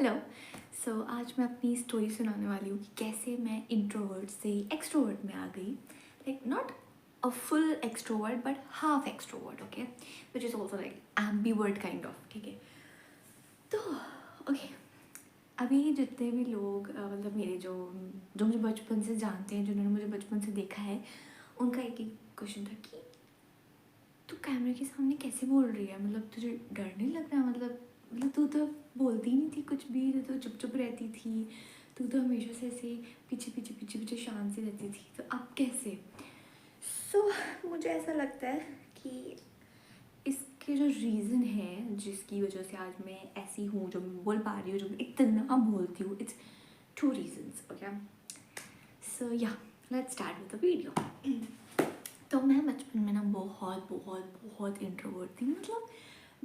Hello. आज मैं अपनी स्टोरी सुनाने वाली हूँ कि कैसे मैं इंट्रोवर्ट से एक्सट्रोवर्ट में आ गई। Like not a full extrovert but half extrovert, okay, which is also like ambivert kind of, ठीक है। तो ओके, अभी जितने भी लोग मतलब मेरे जो जो मुझे बचपन से जानते हैं, जिन्होंने मुझे बचपन से देखा है, उनका एक ही क्वेश्चन था कि तू कैमरे के सामने कैसे बोल रही है, मतलब तुझे डर नहीं लग रहा, मतलब तू तो बोलती नहीं थी कुछ भी, तू तो चुप चुप रहती थी, तू तो हमेशा से ऐसे पीछे पीछे पीछे पीछे शांत सी रहती थी, तो अब कैसे। मुझे ऐसा लगता है कि इसके जो रीज़न है जिसकी वजह से आज मैं ऐसी हूँ, जो मैं बोल पा रही हूँ, जो मैं इतना बोलती हूँ, इट्स टू रीजन्स, ओके। या let's start with the video. तो मैं बचपन में ना बहुत बहुत बहुत इंट्रोवर्ट थी। मतलब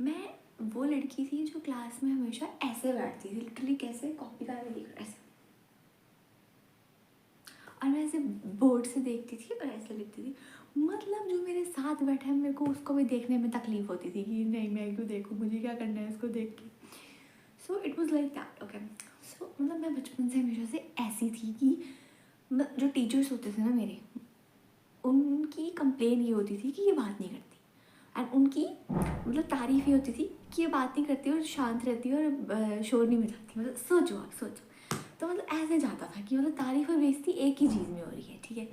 मैं वो लड़की थी जो क्लास में हमेशा ऐसे बैठती थी, लिटरली कैसे कॉपी का देख ऐसे, और मैं ऐसे बोर्ड से देखती थी और ऐसे लिखती थी। मतलब जो मेरे साथ बैठा है मेरे को उसको भी देखने में तकलीफ होती थी कि नहीं मैं क्यों देखूँ, मुझे क्या करना है इसको देख के। So it was like that, okay. मतलब मैं बचपन से हमेशा से ऐसी थी कि जो टीचर्स होते थे ना मेरे, उनकी कंप्लेन ये होती थी कि ये बात नहीं करती, एंड उनकी मतलब तारीफ़ ये होती थी कि ये बात नहीं करती और शांत रहती है और शोर नहीं मचाती। मतलब सोचो आप, सोचो। तो मतलब ऐसे जाता था कि मतलब तारीफ़ और बेइज्जती एक ही चीज़ में हो रही है, ठीक है।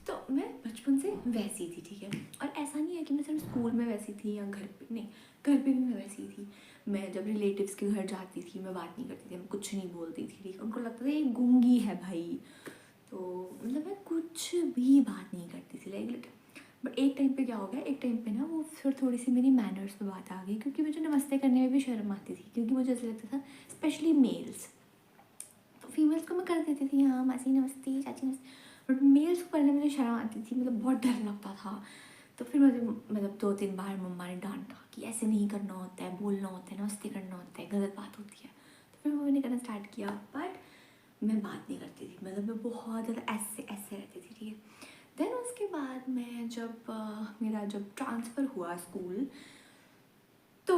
तो मैं बचपन से वैसी थी, ठीक है। और ऐसा नहीं है कि मैं सिर्फ स्कूल में वैसी थी या घर पे, नहीं, घर पे भी मैं वैसी थी। मैं जब रिलेटिव्स के घर जाती थी मैं बात नहीं करती थी, मैं कुछ नहीं बोलती थी, ठीक है। उनको लगता था ये गूंगी है भाई, तो मतलब मैं कुछ भी बात नहीं करती थी, लाइक। बट एक टाइम पे क्या हो गया, एक टाइम पे ना वो फिर थोड़ी सी मेरी मैनर्स पे बात आ गई, क्योंकि मुझे नमस्ते करने में भी शर्म आती थी, क्योंकि मुझे ऐसा लगता था स्पेशली मेल्स, तो फीमेल्स को मैं कर देती थी, हाँ मासी नमस्ते, चाची नमस्ते, बट मेल्स को करने में मुझे शर्म आती थी, मतलब बहुत डर लगता था। तो फिर मुझे मतलब 2-3 बार मम्मा ने डांटा कि ऐसे नहीं करना होता है, बोलना होता है, नमस्ते करना होता है, गलत बात होती है। तो फिर मैंने करना स्टार्ट किया, बट मैं बात नहीं करती थी, मतलब मैं बहुत ज़्यादा ऐसे ऐसे रहती थी, ठीक है। देन उसके बाद मैं जब मेरा जब ट्रांसफ़र हुआ स्कूल, तो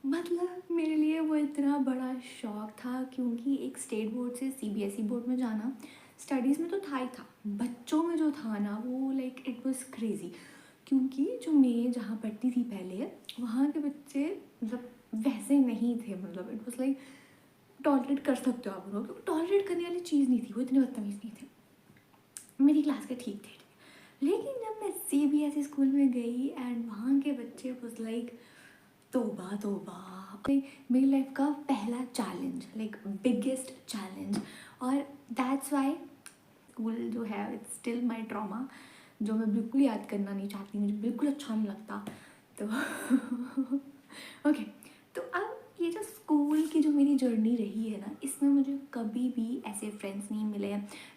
मतलब मेरे लिए वो इतना बड़ा शौक था, क्योंकि एक स्टेट बोर्ड से सीबीएसई बोर्ड में जाना स्टडीज़ में तो था ही था, बच्चों में जो था ना वो लाइक इट वाज क्रेज़ी। क्योंकि जो मैं जहाँ पढ़ती थी पहले, वहाँ के बच्चे मतलब वैसे नहीं थे, मतलब इट वाज लाइक टॉलरेट कर सकते हो आप उनको, क्योंकि टॉलरेट करने वाली चीज़ नहीं थी, वो इतने बदतमीज़ नहीं थे, मेरी क्लास के ठीक थे। लेकिन जब मैं सीबीएसई स्कूल में गई एंड वहाँ के बच्चे वाज लाइक तोबा तोबा, मेरी लाइफ का पहला चैलेंज, लाइक बिगेस्ट चैलेंज। और दैट्स वाई स्कूल जो है इट्स स्टिल माई ट्रॉमा, जो मैं बिल्कुल याद करना नहीं चाहती, मुझे बिल्कुल अच्छा नहीं लगता। तो ओके, तो अब ये जो स्कूल की जो मेरी जर्नी रही है ना, इसमें मुझे कभी भी ऐसे फ्रेंड्स नहीं मिले,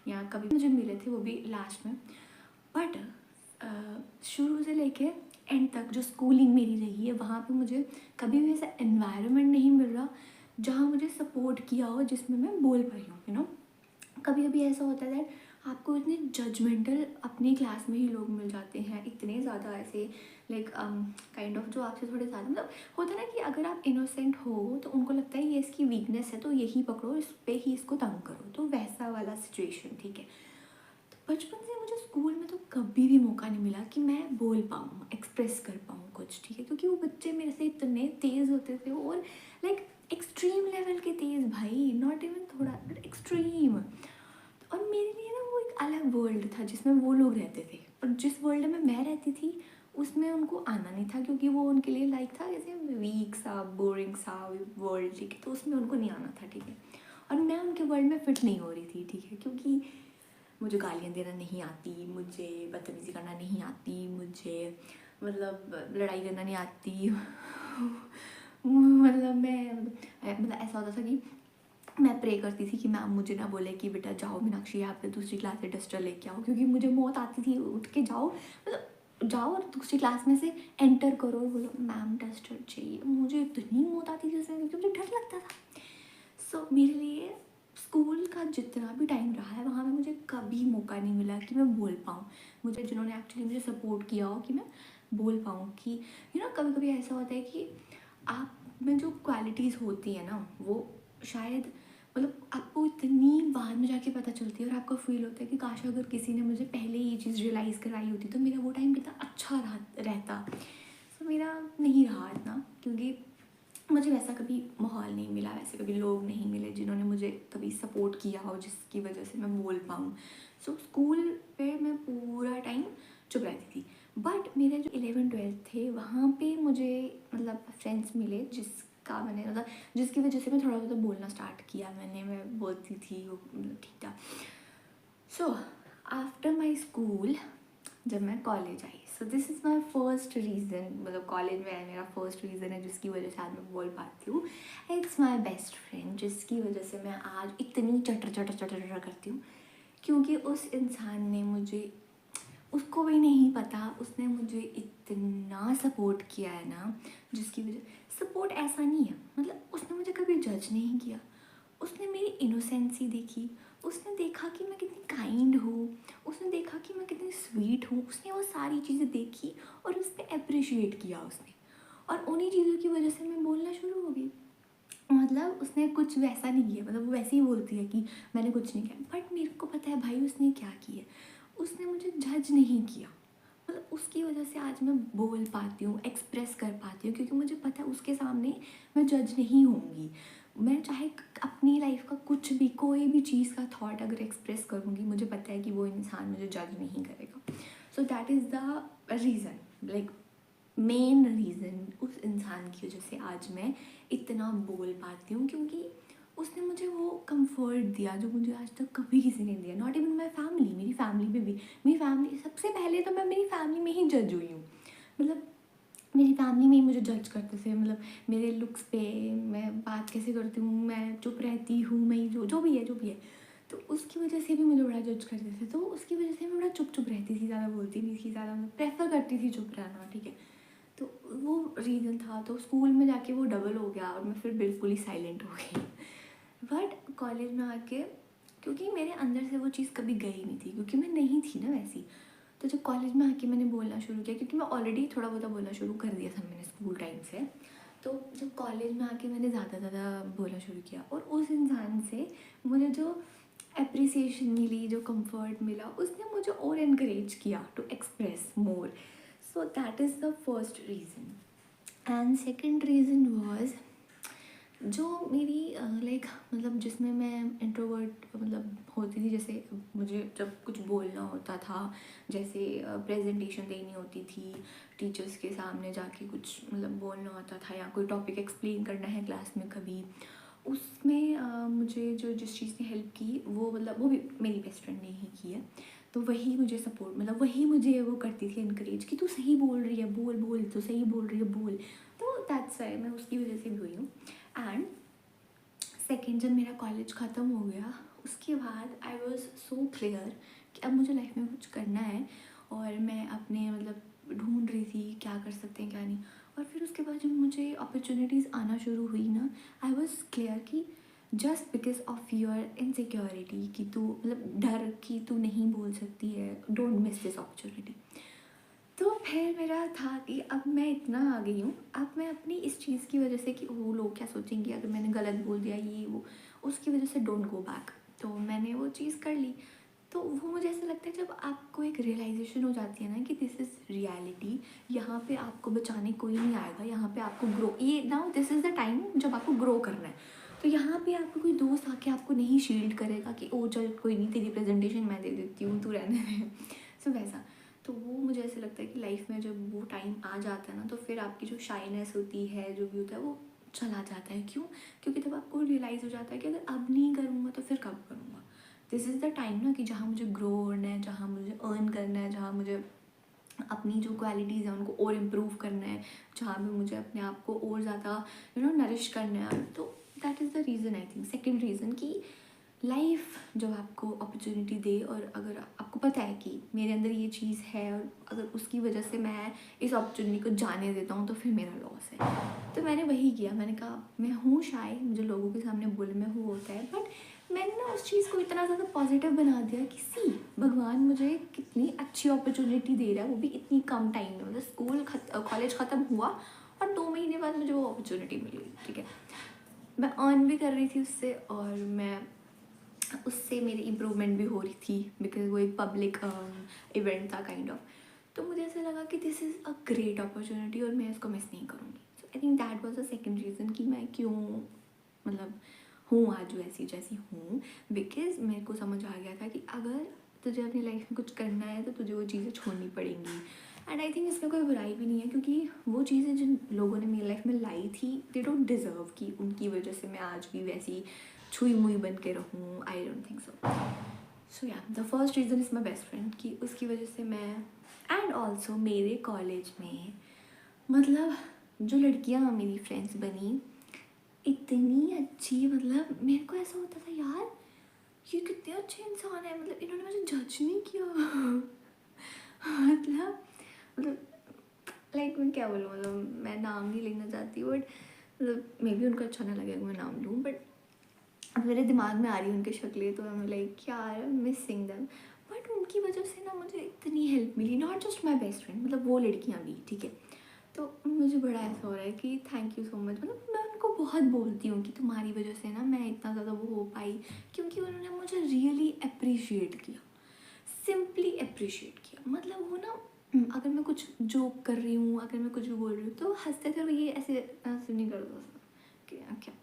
या कभी मुझे मिले थे वो भी लास्ट में, बट शुरू से लेके एंड तक जो स्कूलिंग मेरी रही है, वहाँ पे मुझे कभी भी ऐसा एनवायरनमेंट नहीं मिल रहा जहाँ मुझे सपोर्ट किया हो, जिसमें मैं बोल पाई हूँ, यू नो। कभी कभी ऐसा होता है दैट आपको इतने जजमेंटल अपनी क्लास में ही लोग मिल जाते हैं, इतने ज़्यादा ऐसे लाइक काइंड ऑफ जो आपसे थोड़े ज़्यादा, मतलब होता है ना कि अगर आप इनोसेंट हो तो उनको लगता है ये इसकी वीकनेस है तो यही पकड़ो, इस पे ही इसको तंग करो, तो वैसा वाला सिचुएशन, ठीक है। तो बचपन से मुझे स्कूल में तो कभी भी मौका नहीं मिला कि मैं बोल पाऊँ, एक्सप्रेस कर पाऊँ कुछ, ठीक है, क्योंकि वो बच्चे मेरे से इतने तेज़ होते थे, और लाइक एक्सट्रीम लेवल के तेज़ भाई, नॉट इवन थोड़ा, बट एक्सट्रीम। और मेरे लिए ना वो एक अलग वर्ल्ड था जिसमें वो लोग रहते थे, और जिस वर्ल्ड में मैं रहती थी उसमें उनको आना नहीं था, क्योंकि वो उनके लिए लाइक था जैसे वीक सा बोरिंग सा वर्ल्ड, ठीक है, तो उसमें उनको नहीं आना था, ठीक है। और मैं उनके वर्ल्ड में फिट नहीं हो रही थी, ठीक है, क्योंकि मुझे गालियाँ देना नहीं आती, मुझे बदतमीज़ी करना नहीं आती, मुझे मतलब लड़ाई करना नहीं आती। मतलब मैं मतलब ऐसा होता था कि मैं प्रे करती थी कि मैम मुझे ना बोले कि बेटा जाओ मीनाक्षी यहाँ पे दूसरी क्लास से डस्टर लेके आओ, क्योंकि मुझे मौत आती थी उठ के जाओ, मतलब जाओ और दूसरी क्लास में से एंटर करो और बोलो मैम डस्टर चाहिए, मुझे इतनी मौत आती थी उसमें, क्योंकि मुझे डर लगता था। मेरे लिए स्कूल का जितना भी टाइम रहा है वहाँ पे मुझे कभी मौका नहीं मिला कि मैं बोल पाऊँ, मुझे जिन्होंने एक्चुअली मुझे सपोर्ट किया हो कि मैं बोल पाऊँ, कि कभी कभी ऐसा होता है कि आप में जो क्वालिटीज़ होती है ना वो शायद मतलब आपको इतनी बाद में जाके पता चलती है और आपको फील होता है कि काश अगर किसी ने मुझे पहले ये चीज़ रियलाइज़ कराई होती तो मेरा वो टाइम कितना अच्छा रहता। सो मेरा नहीं रहा इतना, क्योंकि मुझे वैसा कभी माहौल नहीं मिला, वैसे कभी लोग नहीं मिले जिन्होंने मुझे कभी सपोर्ट किया हो जिसकी वजह से मैं बोल पाऊँ। सो स्कूल पे मैं पूरा टाइम चुप रहती थी, बट मेरे जो 11th-12th थे वहाँ पे मुझे मतलब फ्रेंड्स मिले जिसका मैंने मतलब जिसकी वजह से मैं थोड़ा बहुत बोलना स्टार्ट किया। मैं बोलती थी, वो मतलब ठीक था। सो आफ्टर माई स्कूल जब मैं college I, so this is my first reason, मतलब कॉलेज में है मेरा फर्स्ट रीज़न है जिसकी वजह से आज मैं बोल पाती हूँ। इट्स माई बेस्ट फ्रेंड, जिसकी वजह से मैं आज इतनी चटर चटर चटर चटर करती हूँ, क्योंकि उस इंसान ने मुझे, उसको भी नहीं पता, उसने मुझे इतना सपोर्ट किया है ना, जिसकी वजह, सपोर्ट ऐसा नहीं है मतलब उसने मुझे कभी जज नहीं किया, उसने मेरी इनोसेंसी देखी, उसने देखा कि मैं कितनी काइंड हूँ, उसने देखा कि मैं कितनी स्वीट हूँ, उसने वो सारी चीज़ें देखी और उस पर अप्रिशिएट किया उसने, और उन्हीं चीज़ों की वजह से मैं बोलना शुरू हो गई। मतलब उसने कुछ वैसा नहीं किया, मतलब वो वैसे ही बोलती है कि मैंने कुछ नहीं किया, बट मेरे को पता है भाई उसने क्या किया, उसने मुझे जज नहीं किया। मतलब उसकी वजह से आज मैं बोल पाती हूँ, एक्सप्रेस कर पाती हूँ, क्योंकि मुझे पता है उसके सामने मैं जज नहीं होंगी। मैं चाहे अपनी लाइफ का कुछ भी, कोई भी चीज़ का थॉट अगर एक्सप्रेस करूँगी, मुझे पता है कि वो इंसान मुझे जज नहीं करेगा। सो that is the reason, like main reason उस इंसान की वजह से आज मैं इतना बोल पाती हूँ, क्योंकि उसने मुझे वो कंफर्ट दिया जो मुझे आज तक कभी किसी ने दिया, नॉट इवन माई फैमिली। मेरी फैमिली में भी, मेरी फैमिली सबसे पहले तो मैं मेरी फैमिली में ही जज हुई हूँ। मतलब मेरी फैमिली में ही मुझे जज करते थे, मतलब मेरे लुक्स पे, मैं बात कैसे करती हूँ, मैं चुप रहती हूँ, मैं जो भी है, तो उसकी वजह से भी मुझे बड़ा जज करते थे। तो उसकी वजह से मैं बड़ा चुप चुप रहती थी, ज़्यादा बोलती नहीं थी, ज़्यादा प्रेफर करती थी चुप रहना, ठीक है। तो वो रीज़न था। तो स्कूल में जाके वो डबल हो गया और मैं फिर बिल्कुल ही साइलेंट हो गई। बट कॉलेज में आके, क्योंकि मेरे अंदर से वो चीज़ कभी गई नहीं थी, क्योंकि मैं नहीं थी ना वैसी। तो जब कॉलेज में आके मैंने बोलना शुरू किया, क्योंकि मैं ऑलरेडी थोड़ा बहुत बोलना शुरू कर दिया था मैंने स्कूल टाइम से, तो जब कॉलेज में आके मैंने ज़्यादा बोलना शुरू किया, और उस इंसान से मुझे जो अप्रिसिएशन मिली, जो कंफर्ट मिला, उसने मुझे और इनकरेज किया to express more. So that is the first reason. And second reason was जो मेरी लाइक मतलब जिसमें मैं इंट्रोवर्ट मतलब होती थी, जैसे मुझे जब कुछ बोलना होता था, जैसे प्रेजेंटेशन देनी होती थी, टीचर्स के सामने जाके कुछ मतलब बोलना होता था, या कोई टॉपिक एक्सप्लेन करना है क्लास में कभी, उसमें मुझे जो जिस चीज़ ने हेल्प की वो मतलब वो भी मेरी बेस्ट फ्रेंड ने ही की है। तो वही मुझे सपोर्ट, मतलब वही मुझे वो करती थी इनकरेज कि तू सही बोल रही है, बोल बोल, तू सही बोल रही है, बोल। तो दैट्स वाई मैं उसकी वजह से भी हुई हूँ। एंड सेकेंड, जब मेरा कॉलेज ख़त्म हो गया, उसके बाद आई वॉज सो क्लियर कि अब मुझे लाइफ में कुछ करना है, और मैं अपने मतलब ढूंढ रही थी क्या कर सकते हैं क्या नहीं। और फिर उसके बाद जब मुझे अपॉर्चुनिटीज़ आना शुरू हुई ना, आई वॉज क्लियर कि just because of your insecurity, कि तू मतलब डर कि तू नहीं बोल सकती है, डोंट मिस दिस अपॉर्चुनिटी। तो फिर मेरा था कि अब मैं इतना आ गई हूँ, अब मैं अपनी इस चीज़ की वजह से कि वो लोग क्या सोचेंगे अगर मैंने गलत बोल दिया ये वो, उसकी वजह से डोंट गो बैक। तो मैंने वो चीज़ कर ली। तो वो मुझे ऐसा लगता है जब आपको एक रियलाइजेशन हो जाती है ना कि दिस इज़ रियलिटी, यहाँ पे आपको बचाने कोई नहीं आएगा, यहाँ पे आपको ग्रो, ये now this is the time जब आपको ग्रो करना है। तो यहाँ पे आपको कोई दोस्त आके आपको नहीं शील्ड करेगा कि ओ चल कोई नहीं, तेरी प्रेजेंटेशन मैं दे देती हूँ, तू रहने दे। सो वैसा। तो वो मुझे ऐसा लगता है कि लाइफ में जब वो टाइम आ जाता है ना, तो फिर आपकी जो शाइनेस होती है, जो भी होता है, वो चला जाता है। क्यों? क्योंकि तब आपको रियलाइज़ हो जाता है कि अगर अब नहीं करूँगा तो फिर कब करूँगा। दिस इज़ द टाइम ना कि जहाँ मुझे ग्रो होना है, जहाँ मुझे अर्न करना है, जहाँ मुझे अपनी जो क्वालिटीज़ हैं उनको और इम्प्रूव करना है, जहाँ पे मुझे अपने आप को और ज़्यादा नरिश करना है। तो that is the reason, I think second reason, कि लाइफ जब आपको अपॉर्चुनिटी दे, और अगर आपको पता है कि मेरे अंदर ये चीज़ है, और अगर उसकी वजह से मैं इस अपॉर्चुनिटी को जाने देता हूँ तो फिर मेरा लॉस है। तो मैंने वही किया, मैंने कहा मैं हूँ शाय, मुझे लोगों के सामने बोलने में वो होता है, बट मैंने ना उस चीज़ को इतना ज़्यादा पॉजिटिव बना दिया कि सी भगवान मुझे कितनी अच्छी अपॉर्चुनिटी दे रहा है, वो भी इतनी कम टाइम में। मतलब कॉलेज ख़त्म हुआ और 2 महीने बाद मुझे वो अपॉर्चुनिटी मिली, ठीक है। मैं अर्न भी कर रही थी उससे, और मैं उससे मेरी इम्प्रूवमेंट भी हो रही थी, बिकॉज वो एक पब्लिक इवेंट था काइंड ऑफ। तो मुझे ऐसा लगा कि this is a great opportunity और मैं इसको मिस नहीं करूँगी। So I think that was the second reason कि मैं क्यों मतलब हूँ आज वैसी जैसी हूँ, बिकॉज मेरे को समझ आ गया था कि अगर तुझे अपनी लाइफ में कुछ करना है तो तुझे वो चीज़ें छोड़नी पड़ेंगी। एंड आई थिंक इसमें कोई बुराई भी नहीं है, क्योंकि वो चीज़ें जिन लोगों ने मेरी लाइफ में लाई थी, दे डोंट डिज़र्व कि उनकी वजह से मैं आज भी वैसी छुई मुई बन के रहूँ। I don't think so. So या the first reason is my best friend, कि उसकी वजह से मैं, एंड ऑल्सो मेरे कॉलेज में मतलब जो लड़कियाँ मेरी फ्रेंड्स बनी इतनी अच्छी, मतलब मेरे को ऐसा होता था यार ये कितने अच्छे इंसान है, मतलब इन्होंने मुझे जज नहीं किया। मतलब लाइक मैं क्या बोलूँ, मतलब मैं नाम नहीं लेना चाहती, बट मतलब मे बी उनको अच्छा ना लगे अगर मैं नाम लूँ, बट अब मेरे दिमाग में आ रही है उनकी शक्लें, तो मैं लाइक यार मिसिंग देम। बट उनकी वजह से ना मुझे इतनी हेल्प मिली, not just my best friend, मतलब वो लड़कियाँ भी, ठीक है। तो मुझे बड़ा ऐसा हो रहा है कि थैंक यू सो मच, मतलब मैं उनको बहुत बोलती हूँ कि तुम्हारी वजह से ना मैं इतना ज़्यादा वो हो पाई, क्योंकि उन्होंने मुझे रियली अप्रिशिएट किया, सिंपली अप्रिशिएट किया। मतलब वो ना अगर मैं कुछ जोक कर रही हूँ, अगर मैं कुछ भी बोल रही हूँ, तो हंसते थे ये ऐसे ऐसे नहीं करता था कि क्या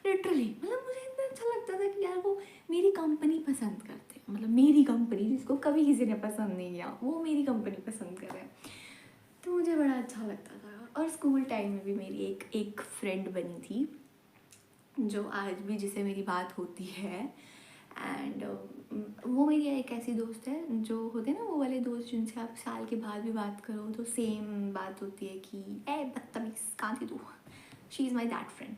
लिटरली, मतलब मुझे इतना अच्छा लगता था कि यार वो मेरी कंपनी पसंद करते हैं, मतलब मेरी कंपनी जिसको कभी किसी ने पसंद नहीं किया वो मेरी कंपनी पसंद कर रहे हैं। तो मुझे बड़ा अच्छा लगता था। और स्कूल टाइम में भी मेरी एक फ्रेंड बनी थी जो आज भी जिसे मेरी बात होती है। एंड वो मेरी एक ऐसी दोस्त है, जो होते हैं ना वो वाले दोस्त जिनसे आप साल के बाद भी बात करो तो सेम बात होती है कि ए बदतमीज़ कहाँ थी तू। She is my that friend.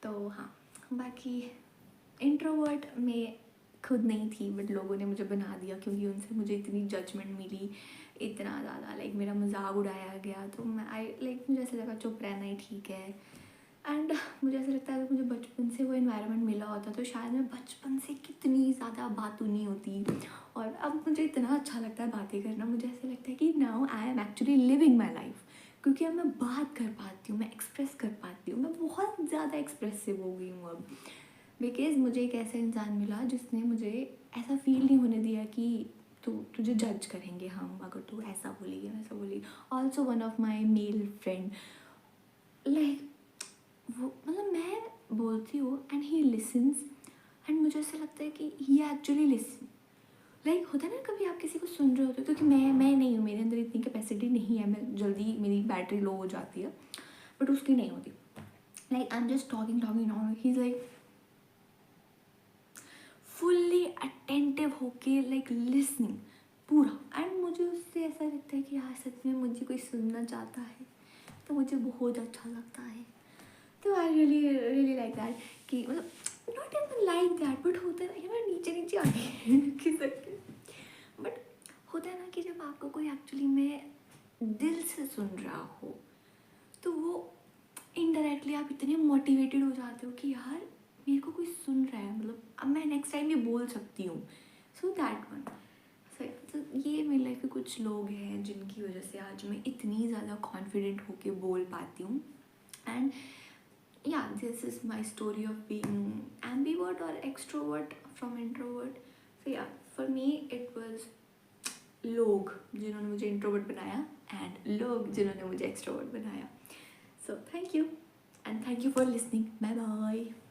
तो हाँ, बाकी इंट्रोवर्ट में खुद नहीं थी, बट लोगों ने मुझे बना दिया, क्योंकि उनसे मुझे इतनी जजमेंट मिली, इतना ज़्यादा लाइक मेरा मजाक उड़ाया गया। तो मैं मुझे ऐसा लगा चुप रहना ही ठीक है। एंड मुझे ऐसा लगता है अगर मुझे बचपन से वो इन्वायरमेंट मिला होता तो शायद मैं बचपन से कितनी ज़्यादा बातूनी नहीं होती। और अब मुझे इतना अच्छा लगता है बातें करना, मुझे ऐसा लगता है कि now I am actually living my life, क्योंकि अब मैं बात कर पाती हूँ, मैं एक्सप्रेस कर पाती हूँ, मैं बहुत ज़्यादा एक्सप्रेसिव हो गई हूँ अब। बिकॉज़ मुझे एक ऐसा इंसान मिला जिसने मुझे ऐसा फील नहीं होने दिया कि तुझे जज करेंगे हम अगर तू ऐसा बोलेगी वैसा बोलेगी। Also one of my male friend, like वो मतलब मैं बोलती हूँ एंड ही लिसन्स, एंड मुझे ऐसा लगता है कि ही एक्चुअली लिसन। लाइक होता है ना कभी आप किसी को सुन रहे होते हो, क्योंकि मैं नहीं हूँ, मेरे अंदर इतनी कैपेसिटी नहीं है, मैं जल्दी मेरी बैटरी लो हो जाती है, बट उसकी नहीं होती। Like I am just talking he is like fully attentive होके लाइक लिसनिंग पूरा। एंड मुझे उससे ऐसा लगता है कि हाँ सच में मुझे कोई सुनना चाहता है, तो मुझे बहुत अच्छा लगता है। तो I really really like that, कि मतलब not even like that, but होता है ना यार नीचे नीचे आ गए खिसक के। बट होता है ना कि जब आपको कोई एक्चुअली में दिल से सुन रहा हो, तो वो इनडायरेक्टली आप इतने मोटिवेटेड हो जाते हो कि यार मेरे को कोई सुन रहा है, मतलब अब मैं नेक्स्ट टाइम ये बोल सकती हूँ। So that one. तो ये मेरी लाइफ में कुछ लोग हैं जिनकी वजह से आज मैं इतनी ज़्यादा कॉन्फिडेंट होके बोल पाती हूँ। And yeah, this is my story of being ambivert or extrovert from introvert. So yeah, for me it was लोग जिन्होंने मुझे इंट्रोवर्ट बनाया एंड लोग जिन्होंने मुझे एक्सट्रोवर्ट बनाया. So thank you and thank you for listening. Bye bye.